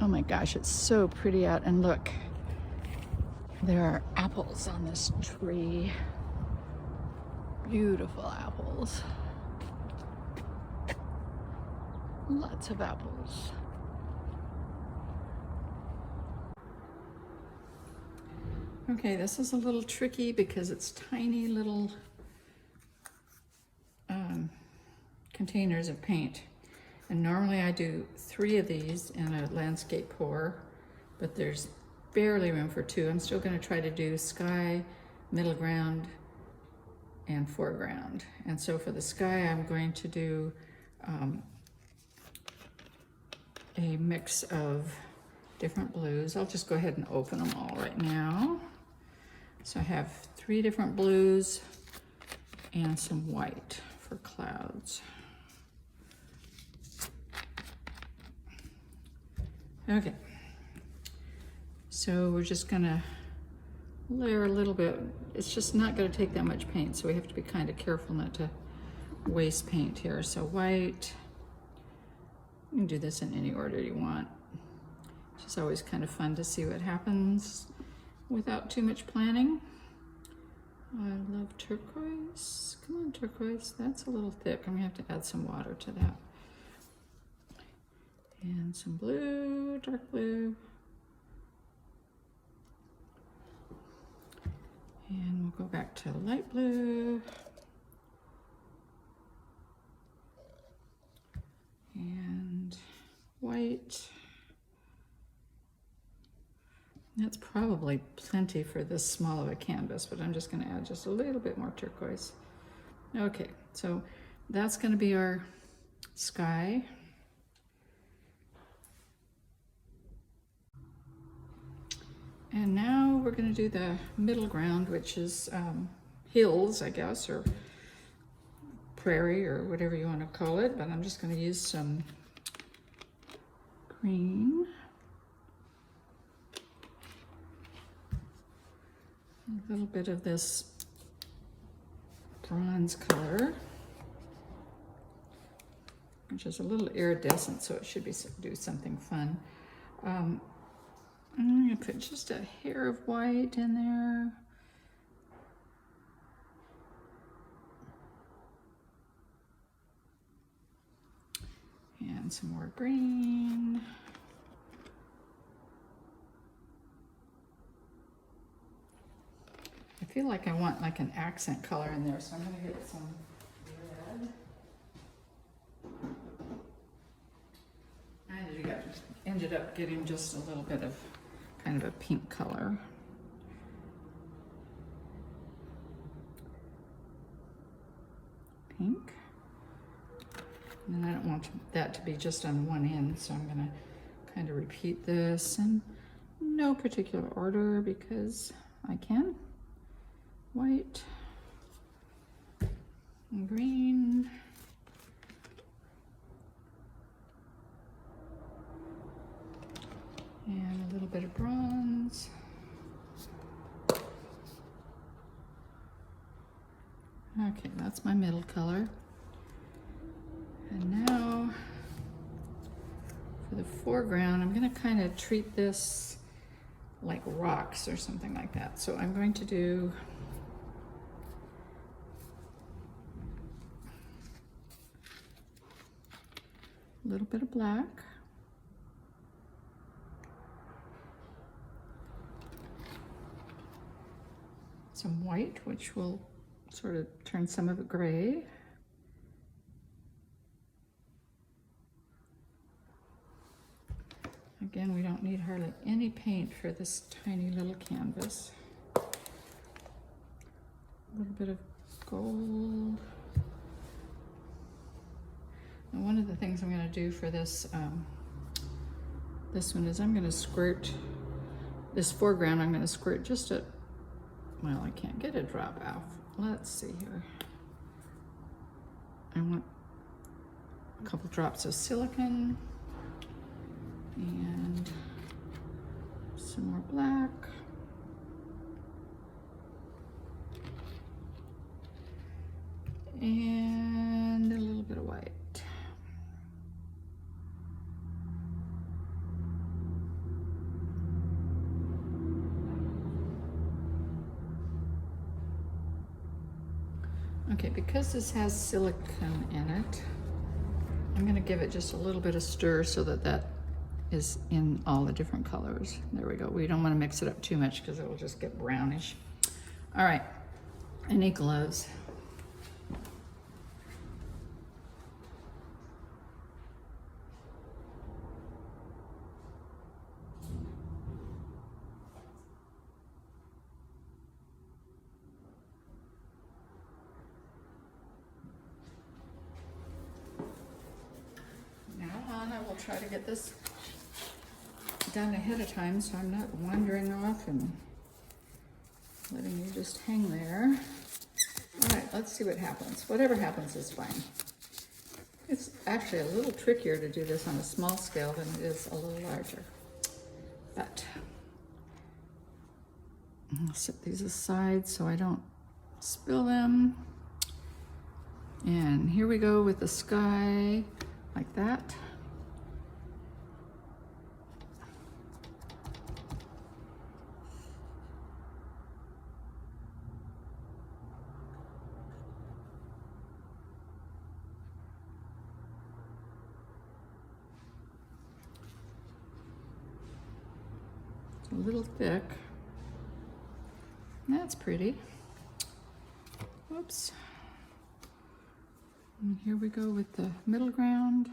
Oh my gosh, it's so pretty out. And look, there are apples on this tree. Beautiful apples. Lots of apples. Okay, this is a little tricky because it's tiny little containers of paint. And normally I do 3 of these in a landscape pour, but there's barely room for 2. I'm still going to try to do sky, middle ground, and foreground. And so for the sky, I'm going to do a mix of different blues. I'll just go ahead and open them all right now. So I have 3 different blues and some white for clouds. Okay, so we're just gonna layer a little bit. It's just not gonna take that much paint, so we have to be kind of careful not to waste paint here. So white, you can do this in any order you want. It's just always kind of fun to see what happens without too much planning. I love turquoise. Come on, turquoise. That's a little thick. I'm gonna have to add some water to that. And some blue, dark blue. And we'll go back to light blue. And white. That's probably plenty for this small of a canvas, but I'm just going to add just a little bit more turquoise. Okay, so that's going to be our sky. And now we're going to do the middle ground, which is hills, I guess, or prairie, or whatever you want to call it. But I'm just going to use some green. A little bit of this bronze color, which is a little iridescent, so it should be do something fun. I'm going to put just a hair of white in there. And some more green. I feel like I want like an accent color in there, so I'm going to get some red. I ended up getting just a little bit of kind of a pink color. Pink. And I don't want that to be just on one end, so I'm going to kind of repeat this in no particular order because I can. White and green. And a little bit of bronze. Okay, that's my middle color. And now for the foreground, I'm going to kind of treat this like rocks or something like that. So I'm going to do a little bit of black. Some white, which will sort of turn some of it gray. Again, we don't need hardly any paint for this tiny little canvas. A little bit of gold. And one of the things I'm going to do for this this one is I'm going to squirt this foreground. I'm going to squirt just a, well, I can't get a drop off. Let's see here. I want a couple drops of silicone and some more black. And a little bit of white. Okay, because this has silicone in it, I'm gonna give it just a little bit of stir so that that is in all the different colors. There we go. We don't wanna mix it up too much because it will just get brownish. All right, I need gloves. I will try to get this done ahead of time so I'm not wandering off and letting you just hang there. All right, let's see what happens. Whatever happens is fine. It's actually a little trickier to do this on a small scale than it is a little larger. But I'll set these aside so I don't spill them. And here we go with the sky, like that. A little thick. That's pretty. Whoops. And here we go with the middle ground.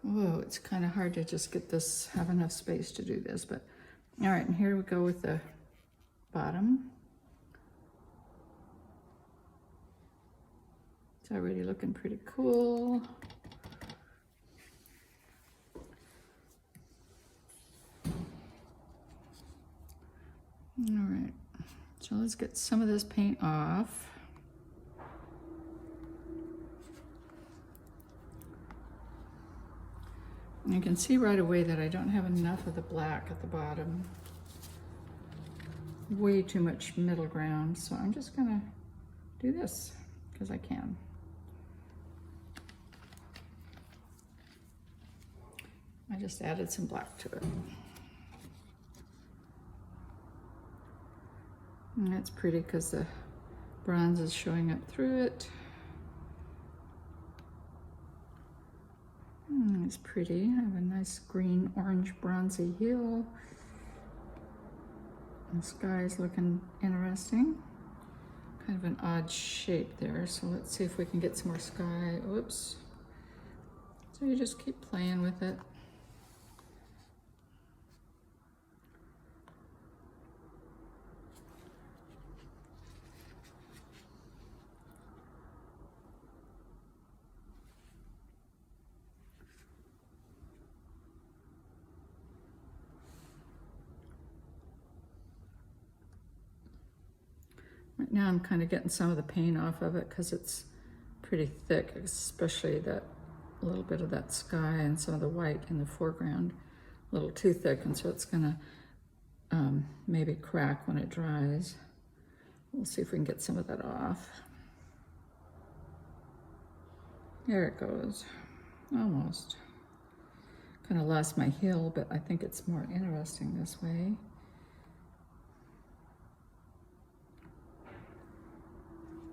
Whoa, it's kind of hard to just get this, have enough space to do this, but all right, and here we go with the bottom. It's already looking pretty cool. All right, so let's get some of this paint off. And you can see right away that I don't have enough of the black at the bottom. Way too much middle ground, so I'm just gonna do this because I can. I just added some black to it. And that's pretty because the bronze is showing up through it. It's pretty. I have a nice green, orange, bronzy hill. The sky is looking interesting. Kind of an odd shape there. So let's see if we can get some more sky. Oops. So you just keep playing with it. Right now I'm kind of getting some of the paint off of it because it's pretty thick, especially that little bit of that sky and some of the white in the foreground. A little too thick, and so it's gonna maybe crack when it dries. We'll see if we can get some of that off. There it goes, almost. Kind of lost my hill, but I think it's more interesting this way.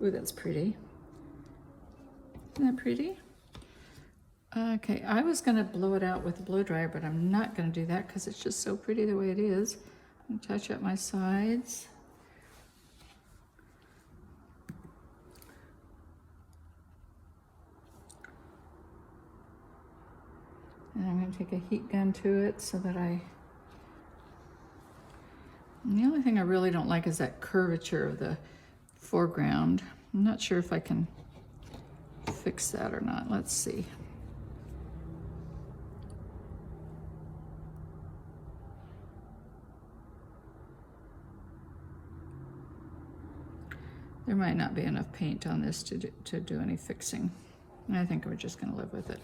Ooh, that's pretty. Isn't that pretty? Okay, I was gonna blow it out with a blow dryer, but I'm not gonna do that because it's just so pretty the way it is. I'm gonna touch up my sides. And I'm gonna take a heat gun to it so that and the only thing I really don't like is that curvature of the foreground. I'm not sure if I can fix that or not. Let's see. There might not be enough paint on this to do any fixing. I think we're just gonna live with it.